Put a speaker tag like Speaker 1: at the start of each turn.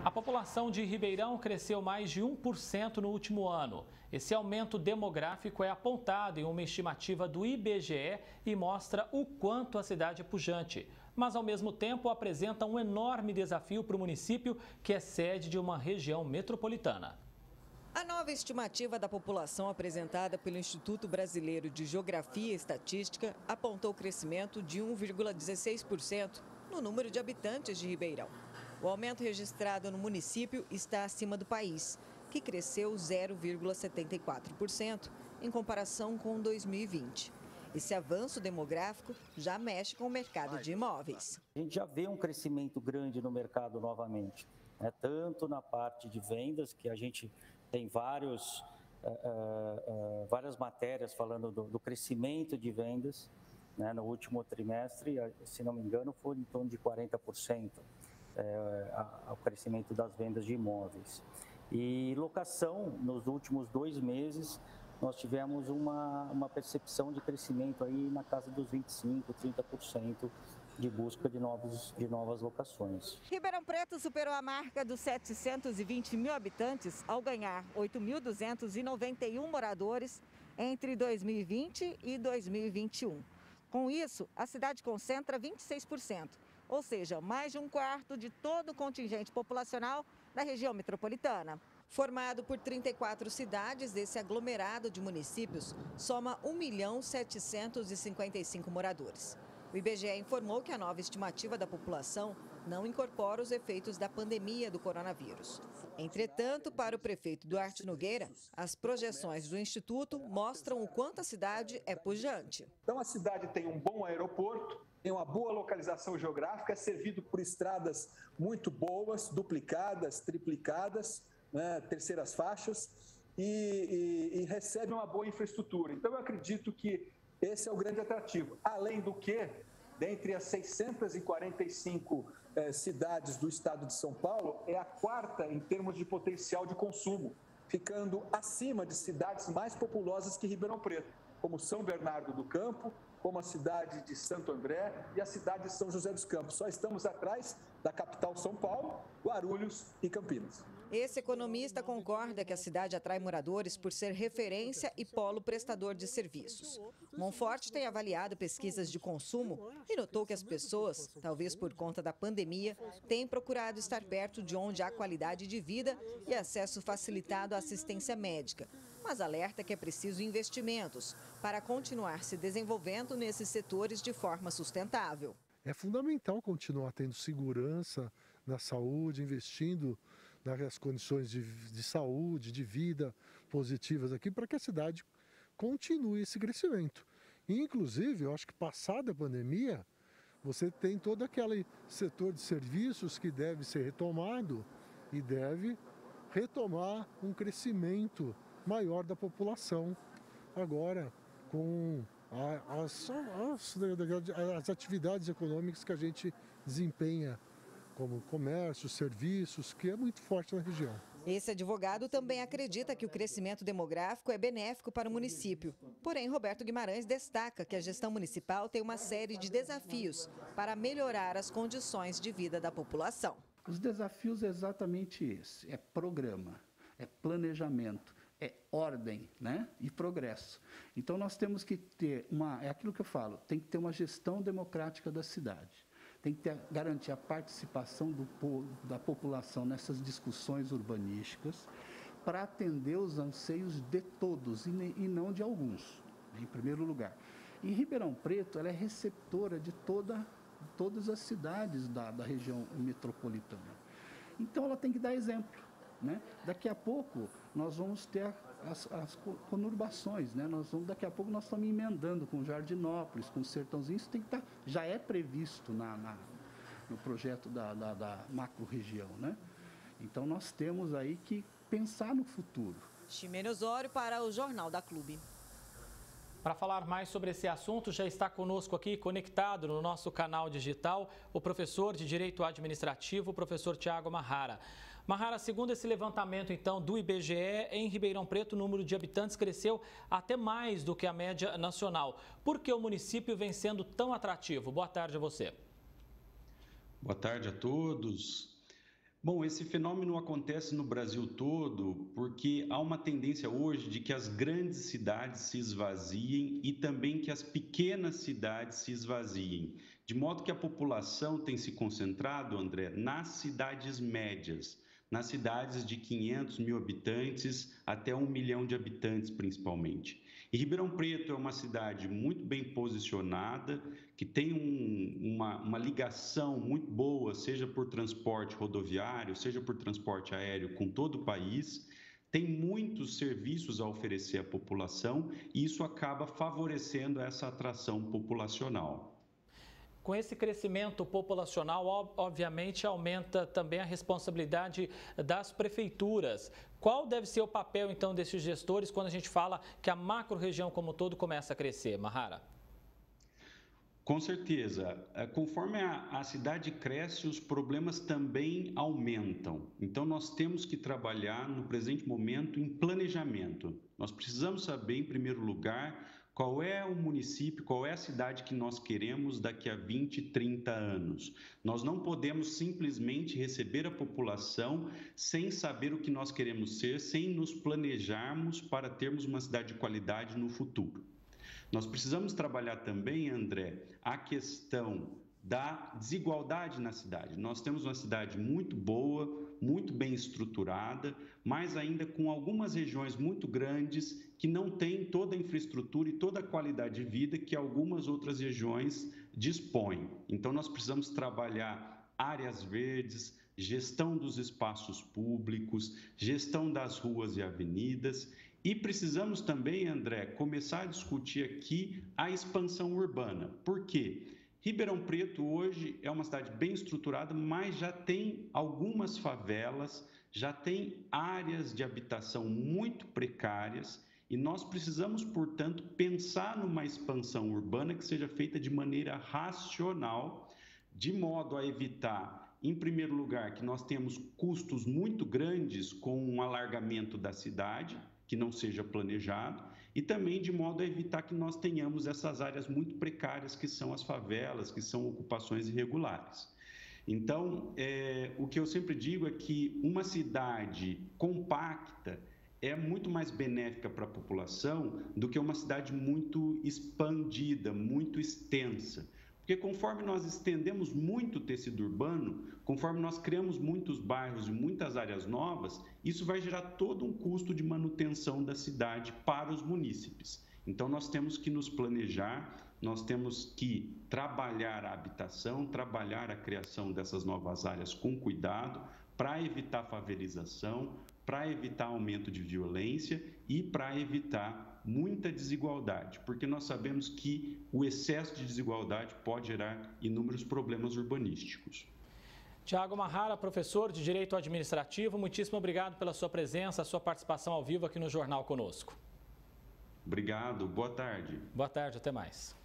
Speaker 1: A população de Ribeirão cresceu mais de 1% no último ano. Esse aumento demográfico é apontado em uma estimativa do IBGE e mostra o quanto a cidade é pujante. Mas, ao mesmo tempo, apresenta um enorme desafio para o município, que é sede de uma região metropolitana.
Speaker 2: A nova estimativa da população apresentada pelo Instituto Brasileiro de Geografia e Estatística apontou crescimento de 1,16% no número de habitantes de Ribeirão. O aumento registrado no município está acima do país, que cresceu 0,74% em comparação com 2020. Esse avanço demográfico já mexe com o mercado de imóveis.
Speaker 3: A gente já vê um crescimento grande no mercado novamente, né? Tanto na parte de vendas, que a gente tem várias matérias falando do crescimento de vendas, né? No último trimestre, se não me engano, foi em torno de 40%. O crescimento das vendas de imóveis. E locação, nos últimos 2 meses, nós tivemos uma percepção de crescimento aí na casa dos 25%, 30% de busca de novas locações.
Speaker 2: Ribeirão Preto superou a marca dos 720 mil habitantes ao ganhar 8.291 moradores entre 2020 e 2021. Com isso, a cidade concentra 26%. Ou seja, mais de 1/4 de todo o contingente populacional da região metropolitana. Formado por 34 cidades, esse aglomerado de municípios soma 1.755.000 moradores. O IBGE informou que a nova estimativa da população não incorpora os efeitos da pandemia do coronavírus. Entretanto, para o prefeito Duarte Nogueira, as projeções do Instituto mostram o quanto a cidade é pujante.
Speaker 4: Então, a cidade tem um bom aeroporto, tem uma boa localização geográfica, é servido por estradas muito boas, duplicadas, triplicadas, né, terceiras faixas, e recebe uma boa infraestrutura. Então, eu acredito que esse é o grande atrativo. Além do que, dentre as 645 cidades do estado de São Paulo, é a 4ª em termos de potencial de consumo, ficando acima de cidades mais populosas que Ribeirão Preto, como São Bernardo do Campo, como a cidade de Santo André e a cidade de São José dos Campos. Só estamos atrás da capital São Paulo, Guarulhos e Campinas.
Speaker 2: Esse economista concorda que a cidade atrai moradores por ser referência e polo prestador de serviços. Monforte tem avaliado pesquisas de consumo e notou que as pessoas, talvez por conta da pandemia, têm procurado estar perto de onde há qualidade de vida e acesso facilitado à assistência médica. Mas alerta que é preciso investimentos para continuar se desenvolvendo nesses setores de forma sustentável.
Speaker 5: É fundamental continuar tendo segurança na saúde, investindo nas condições de saúde, de vida positivas aqui, para que a cidade continue esse crescimento. E, inclusive, eu acho que passada a pandemia, você tem todo aquele setor de serviços que deve ser retomado e deve retomar um crescimento maior da população agora com as atividades econômicas que a gente desempenha, como comércio, serviços, que é muito forte na região.
Speaker 2: Esse advogado também acredita que o crescimento demográfico é benéfico para o município. Porém, Roberto Guimarães destaca que a gestão municipal tem uma série de desafios para melhorar as condições de vida da população.
Speaker 6: Os desafios é exatamente esse: é programa, é planejamento, é ordem, né? E progresso. Então nós temos que ter é aquilo que eu falo, tem que ter uma gestão democrática da cidade. Tem que garantir a participação da população nessas discussões urbanísticas para atender os anseios de todos e não de alguns, em primeiro lugar. E Ribeirão Preto, ela é receptora de todas as cidades da região metropolitana. Então ela tem que dar exemplo, né? Daqui a pouco nós vamos ter as conurbações, né? Daqui a pouco nós estamos emendando com Jardinópolis, com Sertãozinho. Isso tem que estar, já é previsto no projeto da macro-região, né? Então nós temos aí que pensar no futuro.
Speaker 2: Ximene Osório para o Jornal da Clube.
Speaker 1: Para falar mais sobre esse assunto, já está conosco aqui, conectado no nosso canal digital, o professor de Direito Administrativo, o professor Tiago Marrara. Marrara, segundo esse levantamento, então, do IBGE, em Ribeirão Preto, o número de habitantes cresceu até mais do que a média nacional. Por que o município vem sendo tão atrativo? Boa tarde a você.
Speaker 7: Boa tarde a todos. Bom, esse fenômeno acontece no Brasil todo porque há uma tendência hoje de que as grandes cidades se esvaziem e também que as pequenas cidades se esvaziem. De modo que a população tem se concentrado, André, nas cidades médias, nas cidades de 500 mil habitantes até 1 milhão de habitantes, principalmente. E Ribeirão Preto é uma cidade muito bem posicionada, que tem uma ligação muito boa, seja por transporte rodoviário, seja por transporte aéreo com todo o país, tem muitos serviços a oferecer à população e isso acaba favorecendo essa atração populacional.
Speaker 1: Com esse crescimento populacional, obviamente, aumenta também a responsabilidade das prefeituras. Qual deve ser o papel, então, desses gestores quando a gente fala que a macro-região como um todo começa a crescer, Mahara?
Speaker 7: Com certeza. Conforme a cidade cresce, os problemas também aumentam. Então, nós temos que trabalhar, no presente momento, em planejamento. Nós precisamos saber, em primeiro lugar, qual é o município, qual é a cidade que nós queremos daqui a 20, 30 anos. Nós não podemos simplesmente receber a população sem saber o que nós queremos ser, sem nos planejarmos para termos uma cidade de qualidade no futuro. Nós precisamos trabalhar também, André, a questão da desigualdade na cidade. Nós temos uma cidade muito boa, muito bem estruturada, mas ainda com algumas regiões muito grandes que não têm toda a infraestrutura e toda a qualidade de vida que algumas outras regiões dispõem. Então, nós precisamos trabalhar áreas verdes, gestão dos espaços públicos, gestão das ruas e avenidas. E precisamos também, André, começar a discutir aqui a expansão urbana. Por quê? Ribeirão Preto hoje é uma cidade bem estruturada, mas já tem algumas favelas, já tem áreas de habitação muito precárias e nós precisamos, portanto, pensar numa expansão urbana que seja feita de maneira racional, de modo a evitar, em primeiro lugar, que nós temos custos muito grandes com um alargamento da cidade, que não seja planejado, e também de modo a evitar que nós tenhamos essas áreas muito precárias que são as favelas, que são ocupações irregulares. Então, o que eu sempre digo é que uma cidade compacta é muito mais benéfica para a população do que uma cidade muito expandida, muito extensa. Porque conforme nós estendemos muito o tecido urbano, conforme nós criamos muitos bairros e muitas áreas novas, isso vai gerar todo um custo de manutenção da cidade para os munícipes. Então, nós temos que nos planejar, nós temos que trabalhar a habitação, trabalhar a criação dessas novas áreas com cuidado, para evitar favelização, para evitar aumento de violência e para evitar muita desigualdade, porque nós sabemos que o excesso de desigualdade pode gerar inúmeros problemas urbanísticos.
Speaker 1: Tiago Mahara, professor de Direito Administrativo, muitíssimo obrigado pela sua presença, a sua participação ao vivo aqui no Jornal conosco.
Speaker 7: Obrigado, boa tarde.
Speaker 1: Boa tarde, até mais.